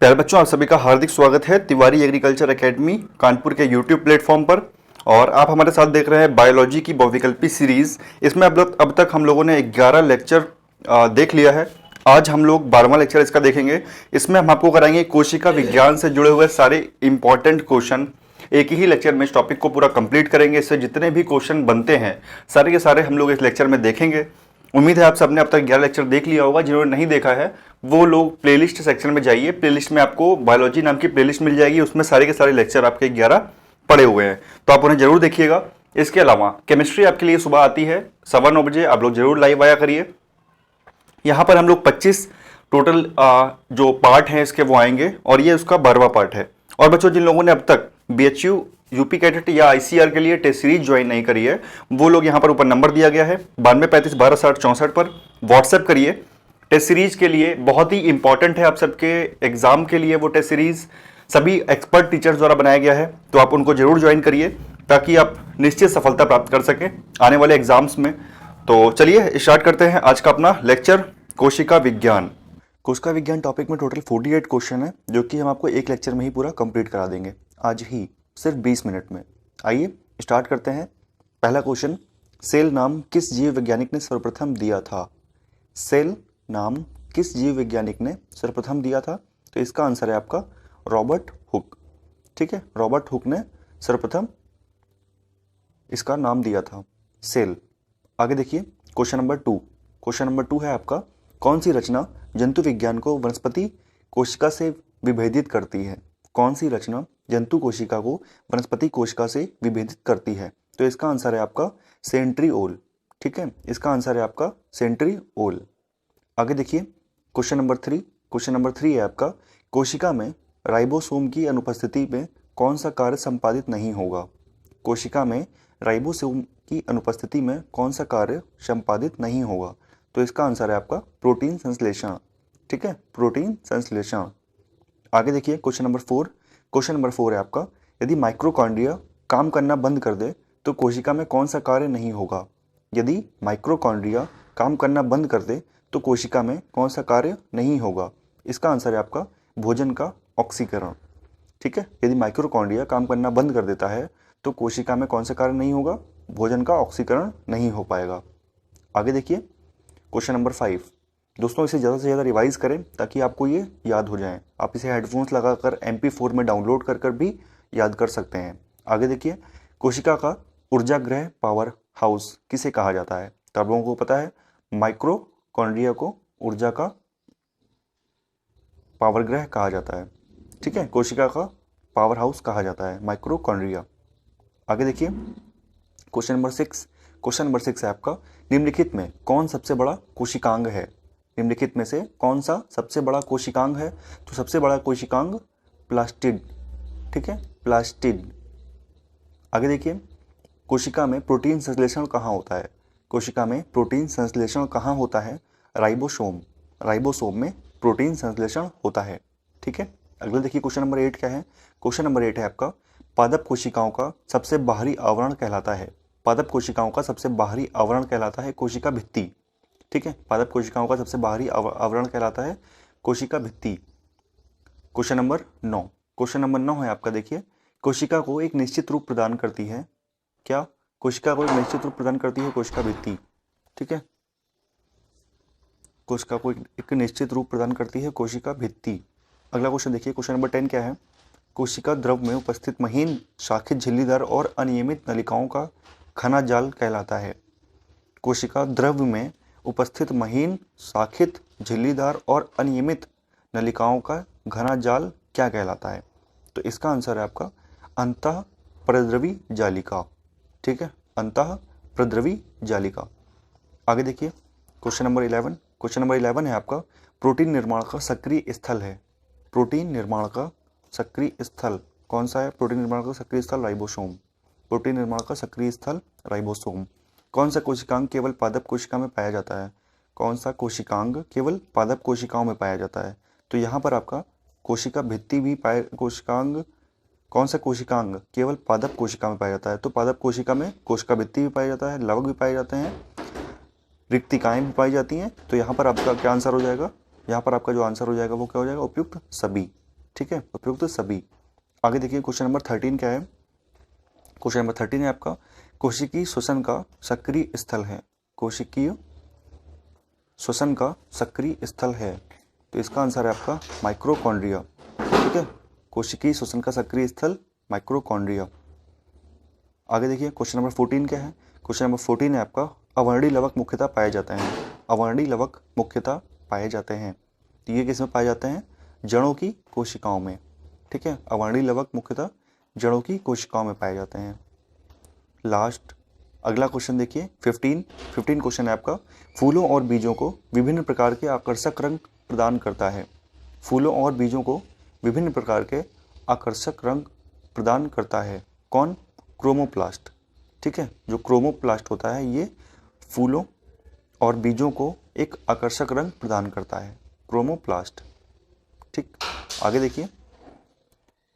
प्यारे बच्चों, आप सभी का हार्दिक स्वागत है तिवारी एग्रीकल्चर एकेडमी कानपुर के यूट्यूब प्लेटफॉर्म पर। और आप हमारे साथ देख रहे हैं बायोलॉजी की बहुविकल्पी सीरीज। इसमें अब तक हम लोगों ने 11 लेक्चर देख लिया है। आज हम लोग 12वां लेक्चर इसका देखेंगे। इसमें हम आपको कराएंगे कोशिका विज्ञान से जुड़े हुए सारे इंपॉर्टेंट क्वेश्चन। एक ही लेक्चर में इस टॉपिक को पूरा कंप्लीट करेंगे। इससे जितने भी क्वेश्चन बनते हैं सारे के सारे हम लोग इस लेक्चर में देखेंगे। उम्मीद है आप सबने अब तक 11 लेक्चर देख लिया होगा। जिन्होंने नहीं देखा है वो लोग प्लेलिस्ट सेक्शन में जाइए। प्लेलिस्ट में आपको बायोलॉजी नाम की प्लेलिस्ट मिल जाएगी। उसमें सारे के सारे लेक्चर आपके 11 पड़े हुए हैं, तो आप उन्हें जरूर देखिएगा। इसके अलावा केमिस्ट्री आपके लिए सुबह आती है 9:15 बजे। आप लोग जरूर लाइव आया करिए। यहाँ पर हम लोग 25 टोटल जो पार्ट हैं इसके वो आएंगे और ये उसका 12वां पार्ट है। और बच्चों, जिन लोगों ने अब तक BHU यूपी कैडेट या ICR के लिए टेस्ट सीरीज ज्वाइन नहीं करी है वो लोग यहाँ पर ऊपर नंबर दिया गया है 9235126064 पर व्हाट्सएप करिए। टेस्ट सीरीज के लिए बहुत ही इंपॉर्टेंट है आप सबके एग्जाम के लिए। वो टेस्ट सीरीज सभी एक्सपर्ट टीचर्स द्वारा बनाया गया है, तो आप उनको जरूर ज्वाइन करिए ताकि आप निश्चित सफलता प्राप्त कर सकें आने वाले एग्जाम्स में। तो चलिए स्टार्ट करते हैं आज का अपना लेक्चर कोशिका विज्ञान। कोशिका विज्ञान टॉपिक में टोटल 48 क्वेश्चन है जो कि हम आपको एक लेक्चर में ही पूरा कंप्लीट करा देंगे आज ही, सिर्फ 20 मिनट में। आइए स्टार्ट करते हैं। पहला क्वेश्चन, सेल नाम किस जीव वैज्ञानिक ने सर्वप्रथम दिया था? सेल नाम किस जीव वैज्ञानिक ने सर्वप्रथम दिया था? तो इसका आंसर है आपका रॉबर्ट हुक। ठीक है, रॉबर्ट हुक ने सर्वप्रथम इसका नाम दिया था सेल। आगे देखिए क्वेश्चन नंबर 2। क्वेश्चन नंबर 2 है आपका, कौन सी रचना जंतु विज्ञान को वनस्पति कोशिका से विभेदित करती है? कौन सी रचना जंतु कोशिका को वनस्पति कोशिका से विभेदित करती है? तो इसका आंसर है आपका सेंट्रीओल। ठीक है, इसका आंसर है आपका सेंट्रीओल। आगे देखिए क्वेश्चन नंबर 3। क्वेश्चन नंबर 3 है आपका, कोशिका में राइबोसोम की अनुपस्थिति में कौन सा कार्य संपादित नहीं होगा? कोशिका में राइबोसोम की अनुपस्थिति में कौन सा कार्य संपादित नहीं होगा? तो इसका आंसर है आपका प्रोटीन संश्लेषण। ठीक है, प्रोटीन संश्लेषण। आगे देखिए क्वेश्चन नंबर 4। क्वेश्चन नंबर 4 है आपका, यदि माइक्रोकॉन्ड्रिया काम करना बंद कर दे तो कोशिका में कौन सा कार्य नहीं होगा? यदि माइक्रोकॉन्ड्रिया काम करना बंद कर दे तो कोशिका में कौन सा कार्य नहीं होगा? इसका आंसर है आपका भोजन का ऑक्सीकरण। ठीक है, यदि माइक्रोकॉन्ड्रिया काम करना बंद कर देता है तो कोशिका में कौन सा कार्य नहीं होगा? भोजन का ऑक्सीकरण नहीं हो पाएगा। आगे देखिए क्वेश्चन नंबर 5। दोस्तों, इसे ज़्यादा से ज़्यादा रिवाइज करें ताकि आपको ये याद हो जाए। आप इसे हेडफोन्स लगाकर MP4 में डाउनलोड कर भी याद कर सकते हैं। आगे देखिए, कोशिका का ऊर्जागृह पावर हाउस किसे कहा जाता है? तो आप लोगों को पता है माइक्रोकॉन्ड्रिया को ऊर्जा का पावर ग्रह कहा जाता है। ठीक है, कोशिका का पावर हाउस कहा जाता है माइक्रोकॉन्ड्रिया। आगे देखिए क्वेश्चन नंबर 6। क्वेश्चन नंबर 6 है आपका, निम्नलिखित में कौन सबसे बड़ा कोशिकांग है? निम्नलिखित में से कौन सा सबसे बड़ा कोशिकांग है? तो सबसे बड़ा कोशिकांग प्लास्टिड। ठीक है, प्लास्टिड। आगे देखिए, कोशिका में प्रोटीन संश्लेषण कहाँ होता है? कोशिका में प्रोटीन संश्लेषण कहाँ होता है? राइबोसोम। राइबोसोम में प्रोटीन संश्लेषण होता है। ठीक है, अगला देखिए क्वेश्चन नंबर 8 क्या है? क्वेश्चन नंबर 8 है आपका, पादप कोशिकाओं का सबसे बाहरी आवरण कहलाता है। पादप कोशिकाओं का सबसे बाहरी आवरण कहलाता है कोशिका भित्ति। ठीक है, पादप कोशिकाओं का सबसे बाहरी आवरण कहलाता है कोशिका भित्ति। Question number 9। क्वेश्चन नंबर 9 है आपका, देखिए कोशिका को एक निश्चित रूप प्रदान करती है क्या? कोशिका को एक निश्चित रूप प्रदान करती है कोशिका भित्ति। ठीक है, कोशिका को एक निश्चित रूप प्रदान करती है कोशिका भित्ति। अगला क्वेश्चन देखिए, क्वेश्चन नंबर 10 क्या है? कोशिका द्रव में उपस्थित महीन शाखित झिल्लीदार और अनियमित नलिकाओं का घना जाल कहलाता है। कोशिका द्रव में उपस्थित महीन शाखित झिल्लीदार और अनियमित नलिकाओं का घना जाल क्या कहलाता है? तो इसका आंसर है आपका अंतः प्रद्रवी जालिका। ठीक है, अंतः प्रद्रवी जालिका। आगे देखिए क्वेश्चन नंबर 11। क्वेश्चन नंबर 11 है आपका, प्रोटीन निर्माण का सक्रिय स्थल है। प्रोटीन निर्माण का सक्रिय स्थल कौन सा है? प्रोटीन निर्माण का सक्रिय स्थल राइबोसोम। प्रोटीन निर्माण का सक्रिय स्थल राइबोसोम। कौन सा कोशिकांग केवल पादप कोशिका में पाया जाता है? कौन सा कोशिकांग केवल पादप कोशिकाओं में पाया जाता है? तो यहाँ पर आपका कोशिका भित्ति भी कोशिकांग, कौन सा कोशिकांग केवल पादप कोशिका में पाया जाता है? तो पादप कोशिका में कोशिका भित्ति भी पाया जाता है, लवक भी पाए जाते हैं, रिक्तिकाएं भी पाई जाती हैं। तो यहाँ पर आपका क्या आंसर हो जाएगा? यहाँ पर आपका जो आंसर हो जाएगा वो क्या हो जाएगा? उपयुक्त सभी। ठीक है, उपयुक्त सभी। आगे देखिए क्वेश्चन नंबर 13 क्या है। क्वेश्चन नंबर 13 है आपका कोशिकीय श्वसन का सक्रिय स्थल है। कोशिकीय श्वसन का सक्रिय स्थल है, तो इसका आंसर है आपका माइक्रोकॉन्ड्रिया। ठीक है, कोशिकीय श्वसन का सक्रिय स्थल माइक्रोकॉन्ड्रिया। आगे देखिए क्वेश्चन नंबर 14 क्या है। क्वेश्चन नंबर 14 है आपका अवर्णीय लवक मुख्यतः पाए जाते हैं। अवर्णीय लवक मुख्यतः पाए जाते हैं, तो ये किस में पाए जाते हैं? जड़ों की कोशिकाओं में। ठीक है, अवर्णीय लवक मुख्यतः जड़ों की कोशिकाओं में पाए जाते हैं। लास्ट अगला क्वेश्चन देखिए 15 क्वेश्चन है आपका फूलों और बीजों को विभिन्न प्रकार के आकर्षक रंग प्रदान करता है। फूलों और बीजों को विभिन्न प्रकार के आकर्षक रंग प्रदान करता है कौन? क्रोमोप्लास्ट। ठीक है, जो क्रोमोप्लास्ट होता है ये फूलों और बीजों को एक आकर्षक रंग प्रदान करता है, क्रोमोप्लास्ट। ठीक, आगे देखिए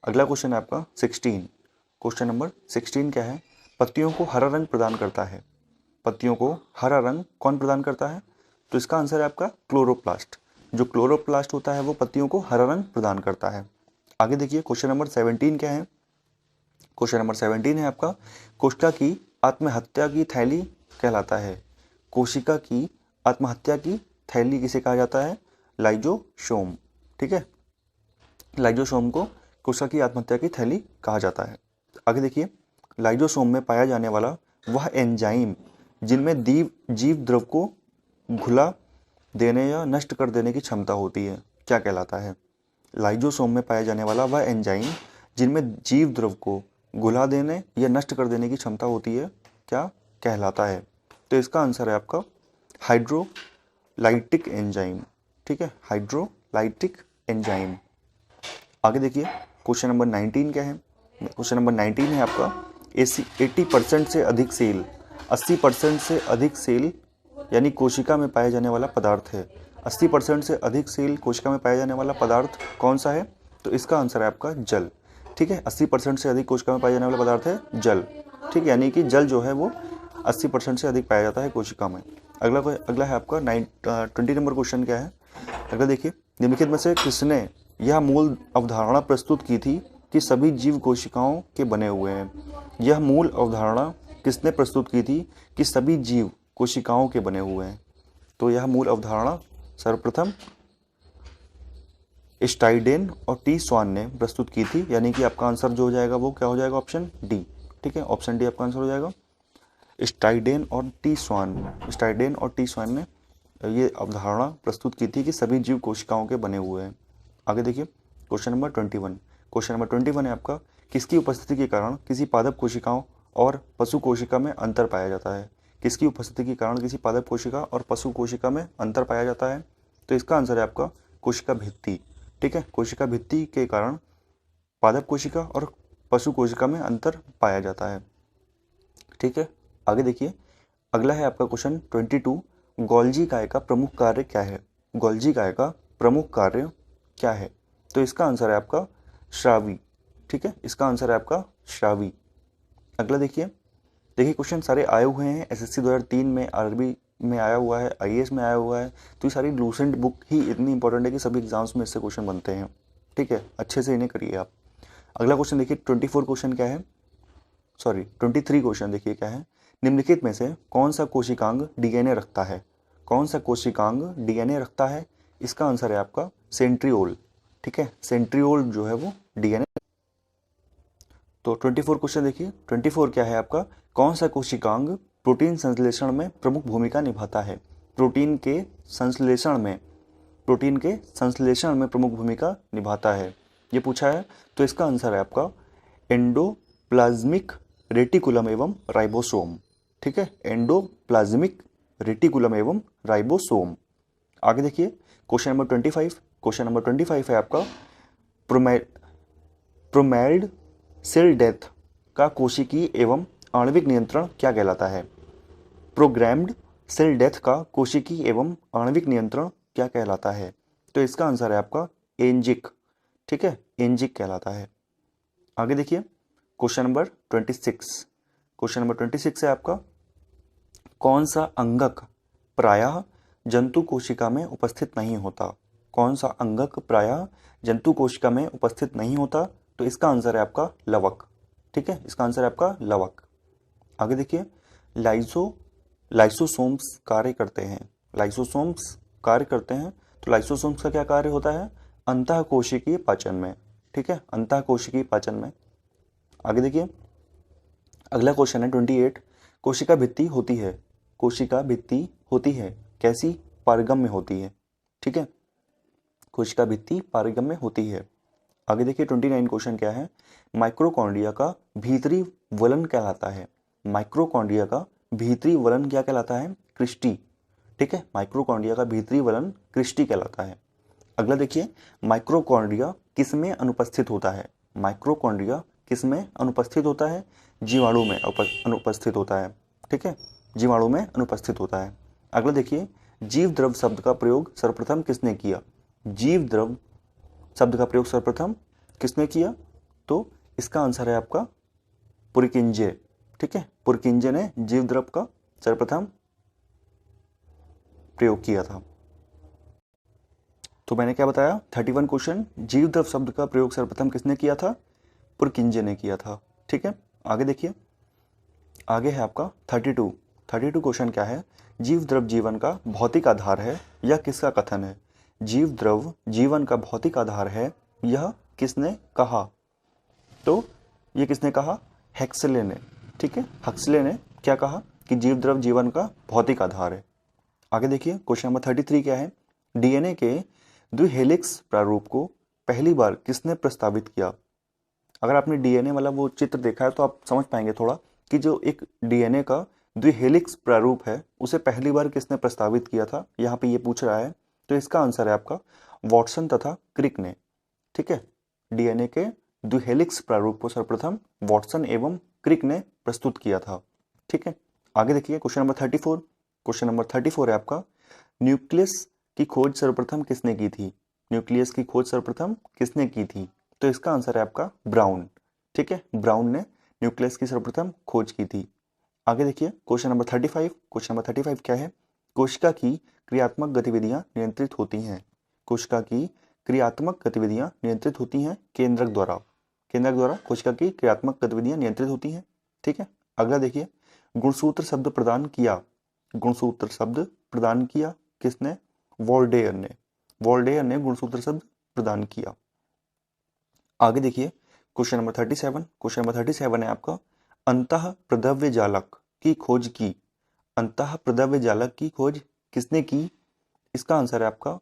अगला क्वेश्चन है आपका 16। क्वेश्चन नंबर 16 क्या है? पत्तियों को हरा रंग प्रदान करता है। पत्तियों को हरा रंग कौन प्रदान करता है? तो इसका आंसर है आपका क्लोरोप्लास्ट। जो क्लोरोप्लास्ट होता है वो पत्तियों को हरा रंग प्रदान करता है। आगे देखिए क्वेश्चन नंबर 17 क्या है। क्वेश्चन नंबर 17 है आपका कोशिका की आत्महत्या की थैली कहलाता है। कोशिका की आत्महत्या की थैली किसे कहा जाता है? लाइजोसोम। ठीक है, लाइजोसोम को कोशिका की आत्महत्या की थैली कहा जाता है। आगे देखिए लाइजोसोम में पाया जाने वाला वह एंजाइम जिनमें जीव द्रव को घुला देने या नष्ट कर देने की क्षमता होती है क्या कहलाता है? लाइजोसोम में पाया जाने वाला वह एंजाइम जिनमें जीव द्रव को घुला देने या नष्ट कर देने की क्षमता होती है क्या कहलाता है? तो इसका आंसर है आपका हाइड्रोलाइटिक एंजाइम। ठीक है, हाइड्रोलाइटिक एंजाइम। आगे देखिए क्वेश्चन नंबर 19 क्या है। क्वेश्चन नंबर 19 है आपका 80% से अधिक सेल 80% से अधिक सेल यानी कोशिका में पाया जाने वाला पदार्थ है। 80% से अधिक सेल कोशिका में पाया जाने वाला पदार्थ कौन सा है? तो इसका आंसर है आपका जल। ठीक है, 80% से अधिक कोशिका में पाया जाने वाला पदार्थ है जल। ठीक है, यानी कि जल जो है वो 80% से अधिक पाया जाता है कोशिका में। अगला है आपका 20 नंबर क्वेश्चन क्या है। अगला देखिए निम्नलिखित में से किसने यह मूल अवधारणा प्रस्तुत की थी कि सभी जीव कोशिकाओं के बने हुए हैं? यह मूल अवधारणा किसने प्रस्तुत की थी कि सभी जीव कोशिकाओं के बने हुए हैं? तो यह मूल अवधारणा सर्वप्रथम स्टाइडेन और टी स्वान ने प्रस्तुत की थी, यानी कि आपका आंसर जो हो जाएगा वो क्या हो जाएगा? Option D. ठीक है, ऑप्शन डी आपका आंसर हो जाएगा। स्टाइडेन और टी स्वान ने ये अवधारणा प्रस्तुत की थी कि सभी जीव कोशिकाओं के बने हुए हैं। आगे देखिए क्वेश्चन नंबर 21। क्वेश्चन नंबर 21 है आपका किसकी उपस्थिति के कारण किसी पादप कोशिकाओं और पशु कोशिका में अंतर पाया जाता है? किसकी उपस्थिति के कारण किसी पादप कोशिका और पशु कोशिका में अंतर पाया जाता है? तो इसका आंसर है आपका कोशिका भित्ति। ठीक है, कोशिका भित्ति के कारण पादप कोशिका और पशु कोशिका में अंतर पाया जाता है। ठीक है, आगे देखिए अगला है आपका क्वेश्चन 22। गोल्जी काय का प्रमुख कार्य क्या है? गोल्जी काय का प्रमुख कार्य क्या है? तो इसका आंसर है आपका श्रावी। ठीक है, इसका आंसर है आपका श्रावी। अगला देखिए क्वेश्चन सारे आए हुए हैं एसएससी 2003 में, आरबी में आया हुआ है, आईएएस में आया हुआ है। तो ये सारी लूसेंट बुक ही इतनी इंपॉर्टेंट है कि सभी एग्जाम्स में इससे क्वेश्चन बनते हैं। ठीक है, अच्छे से इन्हें करिए आप। अगला क्वेश्चन देखिए 24 क्वेश्चन क्या है, 23 क्वेश्चन देखिए क्या है। निम्नलिखित में से कौन सा कोशिकांग डीएनए रखता है? कौन सा कोशिकांग डीएनए रखता है? इसका आंसर है आपका सेंट्रियोल। ठीक है, सेंट्रियोल जो है वो डीएनए। तो 24 क्वेश्चन देखिए 24 क्या है आपका कौन सा कोशिकांग प्रोटीन संश्लेषण में प्रमुख भूमिका निभाता है? प्रोटीन के संश्लेषण में प्रमुख भूमिका निभाता है, ये पूछा है। तो इसका आंसर है आपका एंडोप्लाज्मिक रेटिकुलम एवं राइबोसोम। ठीक है, एंडोप्लाज्मिक रेटिकुलम एवं राइबोसोम। आगे देखिए क्वेश्चन नंबर 25। क्वेश्चन नंबर 25 है आपका प्रोमैल्ड सेल डेथ का कोशिकीय एवं आणविक नियंत्रण क्या कहलाता है? प्रोग्राम्ड सेल डेथ का कोशिकीय एवं आणविक नियंत्रण क्या कहलाता है? तो इसका आंसर है आपका एंजिक। ठीक है, एंजिक कहलाता है। आगे देखिए क्वेश्चन नंबर 26। क्वेश्चन नंबर 26 है आपका कौन सा अंगक प्रायः जंतु कोशिका में उपस्थित नहीं होता? कौन सा अंगक प्रायः जंतु कोशिका में उपस्थित नहीं होता? तो इसका आंसर है आपका लवक। ठीक है, इसका आंसर है आपका लवक। आगे देखिए, लाइसोसोम्स कार्य करते हैं। लाइसोसोम्स कार्य करते हैं, तो लाइसोसोम्स का क्या कार्य होता है? अंतःकोशिकीय पाचन में। ठीक है, अंतःकोशिकीय पाचन में। आगे देखिए, अगला क्वेश्चन है 28। कोशिका भित्ति होती है। कोशिका भित्ति होती है कैसी? पारगम्य होती है। ठीक है, कोशिका भित्ति पारगम्य होती है। आगे देखिए 29 क्वेश्चन क्या है? माइक्रोकॉन्ड्रिया का भीतरी वलन कहलाता है। माइक्रोकॉन्ड्रिया का भीतरी वलन क्या कहलाता है? क्रिस्टी। ठीक है, माइक्रोकॉन्ड्रिया का भीतरी वलन क्रिस्टी कहलाता है। अगला देखिए, माइक्रोकॉन्ड्रिया किसमें अनुपस्थित होता है? माइक्रोकॉन्ड्रिया किसमें अनुपस्थित होता है? जीवाणु में अनुपस्थित होता है। ठीक है, जीवाणु में अनुपस्थित होता है। अगला देखिए, जीव द्रव शब्द का प्रयोग सर्वप्रथम किसने किया? जीव द्रव शब्द का प्रयोग सर्वप्रथम किसने किया? तो इसका आंसर है आपका पुरकिंजे। ठीक है, पुरकिंजे ने जीव द्रव का सर्वप्रथम प्रयोग किया था। तो मैंने क्या बताया? 31 क्वेश्चन, जीव द्रव शब्द का प्रयोग सर्वप्रथम किसने किया था? पुरकिंजे ने किया था। ठीक है, आगे देखिए, आगे है आपका 32 क्वेश्चन क्या है? जीव द्रव जीवन का भौतिक आधार है, यह किसका कथन है? जीव द्रव जीवन का भौतिक आधार है, यह किसने कहा? तो ये किसने कहा? हेक्सले ने। ठीक है, हेक्सले ने क्या कहा? कि जीव द्रव जीवन का भौतिक आधार है। आगे देखिए, क्वेश्चन नंबर 33 क्या है? डीएनए के द्विहेलिक्स प्रारूप को पहली बार किसने प्रस्तावित किया? अगर आपने डीएनए वाला वो चित्र देखा है तो आप समझ पाएंगे थोड़ा कि जो एक डीएनए का द्विहेलिक्स प्रारूप है उसे पहली बार किसने प्रस्तावित किया था, यहाँ पे ये पूछ रहा है। तो इसका आंसर है आपका वॉटसन तथा क्रिक ने। ठीक है, डीएनए के द्विहेलिक्स प्रारूप को सर्वप्रथम वॉटसन एवं क्रिक ने प्रस्तुत किया था। ठीक है, आगे देखिए क्वेश्चन नंबर 34। क्वेश्चन नंबर 34 है आपका, न्यूक्लियस की खोज सर्वप्रथम किसने की थी? न्यूक्लियस की खोज सर्वप्रथम किसने की थी? तो इसका आंसर है आपका ब्राउन। ठीक है, ब्राउन ने न्यूक्लियस की सर्वप्रथम खोज की थी। आगे देखिए क्वेश्चन नंबर 35। क्वेश्चन नंबर 35 क्या है? कोशिका की क्रियात्मक गतिविधियां नियंत्रित होती हैं। कोशिका की क्रियात्मक गतिविधियां नियंत्रित होती हैं केंद्रक द्वारा। केंद्रक द्वारा कोशिका की क्रियात्मक गतिविधियां नियंत्रित होती हैं। ठीक है, अगला देखिए, गुणसूत्र शब्द प्रदान किया। गुणसूत्र शब्द प्रदान किया किसने? वोल्डेयर ने। वोल्डेयर ने गुणसूत्र शब्द प्रदान किया। आगे देखिए क्वेश्चन नंबर 37। क्वेश्चन नंबर 37 है आपका, अंतः प्रद्रव्य जालक की खोज की। अंतः प्रद्रव्य जालक की खोज किसने की? इसका आंसर है आपका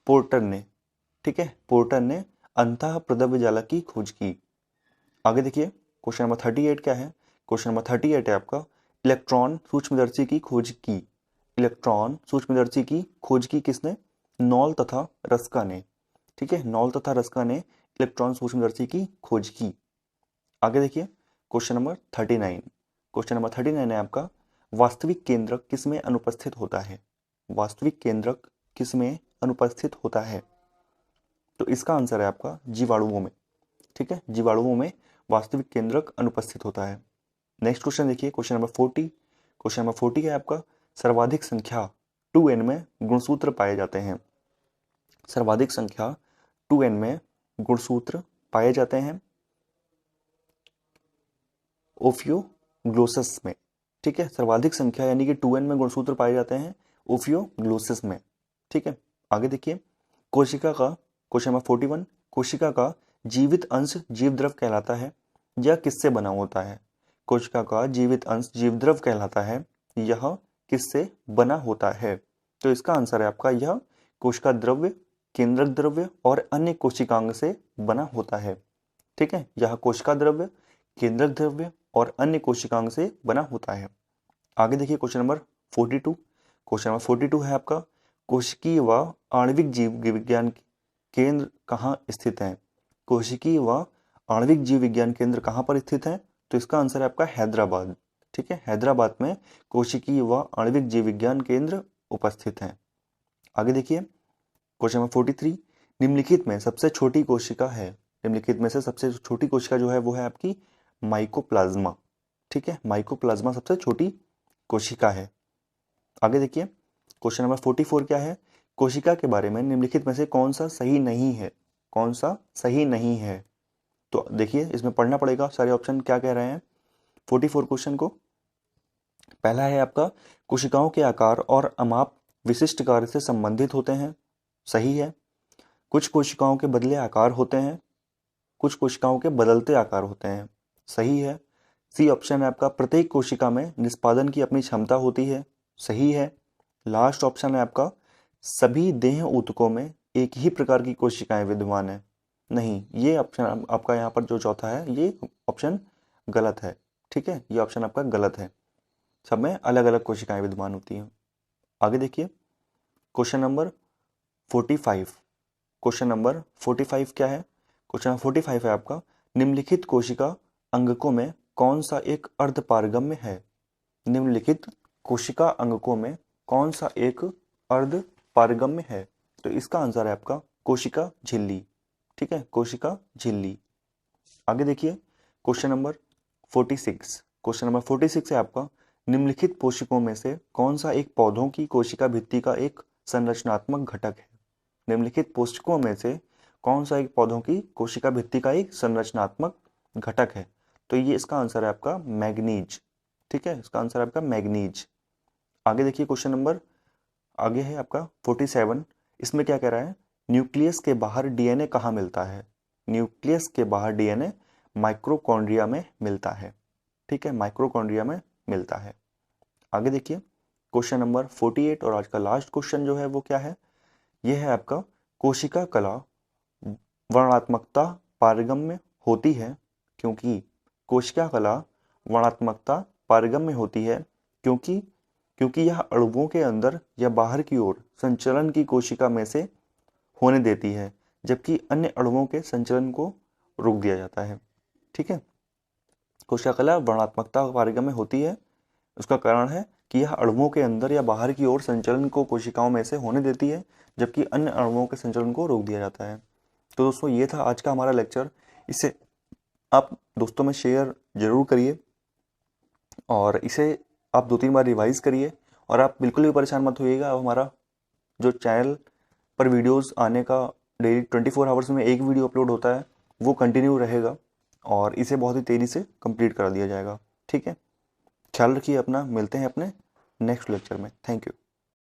पोर्टर ने। ठीक है, पोर्टर ने अंतः प्रद्रव्य जालक की खोज की। आगे देखिए क्वेश्चन नंबर 38 क्या है? क्वेश्चन नंबर 38 है आपका, इलेक्ट्रॉन सूक्ष्मदर्शी की खोज की। इलेक्ट्रॉन सूक्ष्मदर्शी की खोज की किसने? नॉल तथा रस्का ने। ठीक है, नॉल तथा रस्का ने इलेक्ट्रॉन सूक्ष्मदर्शी की खोज की। आगे देखिए क्वेश्चन नंबर 39। क्वेश्चन नंबर 39 है आपका, वास्तविक केंद्रक किसमें अनुपस्थित होता है? वास्तविक केंद्रक किसमें अनुपस्थित होता है? तो इसका आंसर है आपका जीवाणुओं में। ठीक है, जीवाणुओं में वास्तविक केंद्रक अनुपस्थित होता है। नेक्स्ट क्वेश्चन देखिए, क्वेश्चन नंबर 40। क्वेश्चन नंबर 40 है आपका, सर्वाधिक संख्या 2n में गुणसूत्र पाए जाते हैं। सर्वाधिक संख्या 2n में गुणसूत्र पाए जाते हैं ओफियोग्लोसस में। ठीक है, सर्वाधिक संख्या यानी कि 2n में गुणसूत्र पाए जाते हैं ओफियोग्लोसस में। ठीक है, आगे देखिए, कोशिका का क्वेश्चन नंबर 41, कोशिका का जीवित अंश जीवद्रव कहलाता है, यह किससे बना होता है? कोशिका का जीवित अंश जीवद्रव कहलाता है, यह किससे बना होता है? तो इसका आंसर है आपका यह कोशिका द्रव्य, केंद्रक द्रव्य और अन्य कोशिकांग से बना होता है। ठीक है, यह कोशिका द्रव्य, केंद्रक द्रव्य और अन्य कोशिकांग से बना होता है। आगे देखिए क्वेश्चन नंबर 42। क्वेश्चन नंबर 42 है आपका, कोशिकीय व आणविक जीव विज्ञान केंद्र कहाँ स्थित है? कोशिकीय व आणविक जीव विज्ञान केंद्र कहाँ पर स्थित है? तो इसका आंसर है आपका हैदराबाद। ठीक है, हैदराबाद में कोशिकीय व आणविक जीव विज्ञान केंद्र उपस्थित है। आगे देखिए क्वेश्चन नंबर 43, निम्नलिखित में सबसे छोटी कोशिका है। निम्नलिखित में से सबसे छोटी कोशिका जो है वो है आपकी माइकोप्लाज्मा। ठीक है, माइकोप्लाज्मा सबसे छोटी कोशिका है। आगे देखिए क्वेश्चन नंबर 44 क्या है? कोशिका के बारे में निम्नलिखित में से कौन सा सही नहीं है, कौन सा सही नहीं है। तो देखिए इसमें पढ़ना पड़ेगा सारे ऑप्शन क्या कह रहे हैं 44 क्वेश्चन को। पहला है आपका कोशिकाओं के आकार और अमाप विशिष्ट कार्य से संबंधित होते हैं, सही है। कुछ कोशिकाओं के बदले आकार होते हैं, कुछ कोशिकाओं के बदलते आकार होते हैं, सही है। सी ऑप्शन है आपका प्रत्येक कोशिका में निष्पादन की अपनी क्षमता होती है, सही है। लास्ट ऑप्शन है आपका सभी देह ऊतकों में एक ही प्रकार की कोशिकाएं विद्यमान है, नहीं, ये ऑप्शन आपका यहाँ पर जो चौथा है ये ऑप्शन गलत है, ठीक है, ये ऑप्शन आपका गलत है, सब में अलग अलग कोशिकाएं विद्यमान होती हैं। आगे देखिए क्वेश्चन नंबर 45। क्वेश्चन नंबर 45 क्या है, क्वेश्चन 45 है आपका निम्नलिखित कोशिका अंगकों में कौन सा एक अर्धपारगम्य है। निम्नलिखित कोशिका अंगकों में कौन सा एक अर्धपारगम्य है, तो इसका आंसर है आपका कोशिका झिल्ली, ठीक है, कोशिका झिल्ली। आगे देखिए क्वेश्चन नंबर 46। क्वेश्चन नंबर 46 है आपका निम्नलिखित कोशिकाओं में से कौन सा एक पौधों की कोशिका भित्ति का एक संरचनात्मक घटक है। निम्नलिखित कोशिकाओं में से कौन सा एक पौधों की कोशिका भित्ति का एक संरचनात्मक घटक है, तो ये इसका आंसर है आपका मैग्नीज, ठीक है, इसका आंसर है आपका मैग्नीज। आगे देखिए क्वेश्चन नंबर आगे है आपका 47। इसमें क्या कह रहा है न्यूक्लियस के बाहर डीएनए कहाँ मिलता है। न्यूक्लियस के बाहर डीएनए माइक्रोकॉन्ड्रिया में मिलता है, ठीक है, माइक्रोकॉन्ड्रिया में मिलता है। आगे देखिए क्वेश्चन नंबर 48 और आज का लास्ट क्वेश्चन जो है वो क्या है, यह है आपका कोशिका कला वर्णात्मकता पारगम्य होती है क्योंकि कोशिका कला वर्णात्मकता पारगम्य होती है क्योंकि यह अणुओं के अंदर या बाहर की ओर संचलन की कोशिका में से होने देती है जबकि अन्य अणुओं के संचलन को रोक दिया जाता है, ठीक है। कोशिका कला वर्णात्मकता पारगम्य होती है, उसका कारण है कि यह अणुओं के अंदर या बाहर की ओर संचलन को कोशिकाओं में से होने देती है जबकि अन्य अणुओं के संचलन को रोक दिया जाता है। तो दोस्तों ये था आज का हमारा लेक्चर, इसे आप दोस्तों में शेयर जरूर करिए और इसे आप 2-3 बार रिवाइज करिए और आप बिल्कुल भी परेशान मत होइएगा। अब हमारा जो चैनल पर वीडियोस आने का डेली 24 आवर्स में एक वीडियो अपलोड होता है वो कंटिन्यू रहेगा और इसे बहुत ही तेज़ी से कंप्लीट कर दिया जाएगा, ठीक है। ख्याल रखिए अपना, मिलते हैं अपने नेक्स्ट लेक्चर में। Thank you.